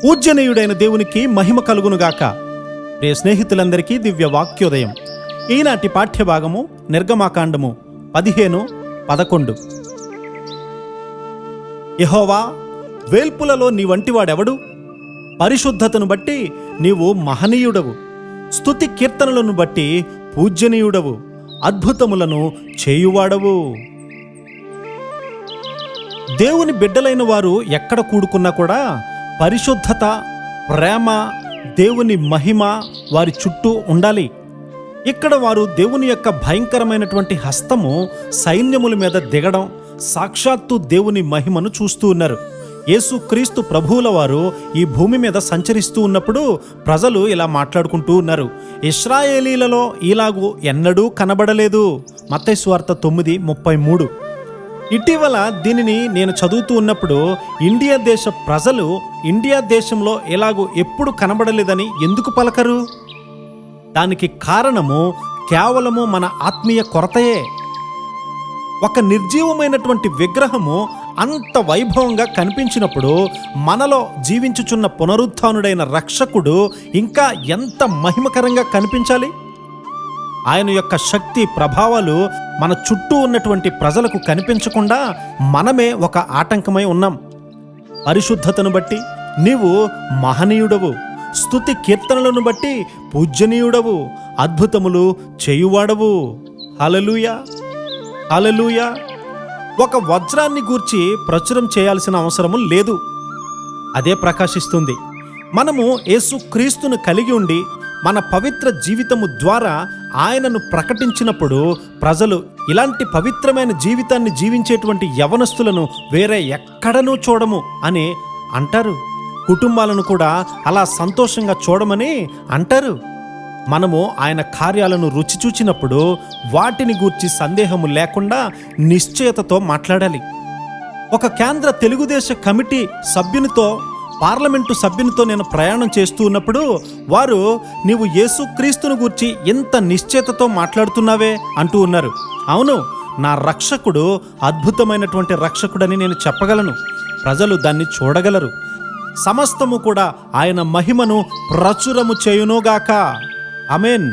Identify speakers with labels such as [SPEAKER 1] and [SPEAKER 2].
[SPEAKER 1] పూజ్యనీయుడైన దేవునికి మహిమ కలుగునుగాక. ప్రియ స్నేహితులందరికీ దివ్య వాక్యోదయం. ఈనాటి పాఠ్యభాగము నిర్గమాకాండము 15:11. యెహోవా, వేల్పులలో నీ వంటివాడెవడు? పరిశుద్ధతను బట్టి నీవు మహనీయుడవు, స్తుతి కీర్తనలను బట్టి పూజ్యనీయుడవు, అద్భుతములను చేయువాడవు. దేవుని బిడ్డలైన వారు ఎక్కడ కూడుకున్నా కూడా పరిశుద్ధత, ప్రేమ, దేవుని మహిమ వారి చుట్టూ ఉండాలి. ఇక్కడ వారు దేవుని యొక్క భయంకరమైనటువంటి హస్తము సైన్యముల మీద దిగడం, సాక్షాత్తు దేవుని మహిమను చూస్తూ ఉన్నారు. యేసుక్రీస్తు ప్రభువుల వారు ఈ భూమి మీద సంచరిస్తూ ఉన్నప్పుడు ప్రజలు ఇలా మాట్లాడుకుంటూ ఉన్నారు, ఇశ్రాయేలీలలో ఇలాగూ ఎన్నడూ కనబడలేదు. మత్తయి సువార్త 9:33. ఇటీవల దీనిని నేను చదువుతూ ఉన్నప్పుడు ఇండియా దేశ ప్రజలు ఇండియా దేశంలో ఎలాగూ ఎప్పుడు కనబడలేదని ఎందుకు పలకరు? దానికి కారణము కేవలము మన ఆత్మీయ కొరతయే. ఒక నిర్జీవమైనటువంటి విగ్రహము అంత వైభవంగా కనిపించినప్పుడు మనలో జీవించుచున్న పునరుత్థానుడైన రక్షకుడు ఇంకా ఎంత మహిమకరంగా కనిపించాలి. ఆయన యొక్క శక్తి ప్రభావాలు మన చుట్టూ ఉన్నటువంటి ప్రజలకు కనిపించకుండా మనమే ఒక ఆటంకమై ఉన్నాం. పరిశుద్ధతను బట్టి నీవు మహనీయుడవు, స్తుతి కీర్తనలను బట్టి పూజ్యనీయుడవు, అద్భుతములు చేయువాడవు. హల్లెలూయా, హల్లెలూయా. ఒక వజ్రాన్ని గూర్చి ప్రచురం చేయాల్సిన అవసరము లేదు, అదే ప్రకాశిస్తుంది. మనము యేసుక్రీస్తును కలిగి ఉండి మన పవిత్ర జీవితము ద్వారా ఆయనను ప్రకటించినప్పుడు ప్రజలు ఇలాంటి పవిత్రమైన జీవితాన్ని జీవించేటువంటి యవనస్తులను వేరే ఎక్కడనూ చూడము అని అంటారు. కుటుంబాలను కూడా అలా సంతోషంగా చూడమని అంటారు. మనము ఆయన కార్యాలను రుచి చూచినప్పుడు వాటిని గూర్చి సందేహము లేకుండా నిశ్చయతతో మాట్లాడాలి. ఒక కేంద్ర తెలుగుదేశ కమిటీ సభ్యునితో, పార్లమెంటు సభ్యునితో నేను ప్రయాణం చేస్తూ ఉన్నప్పుడు వారు, నీవు యేసుక్రీస్తును గూర్చి ఎంత నిశ్చయతతో మాట్లాడుతున్నావే అంటూ ఉన్నారు. అవును, నా రక్షకుడు అద్భుతమైనటువంటి రక్షకుడని నేను చెప్పగలను. ప్రజలు దాన్ని చూడగలరు. సమస్తము కూడా ఆయన మహిమను ప్రచురము చేయునుగాక. ఆమేన్.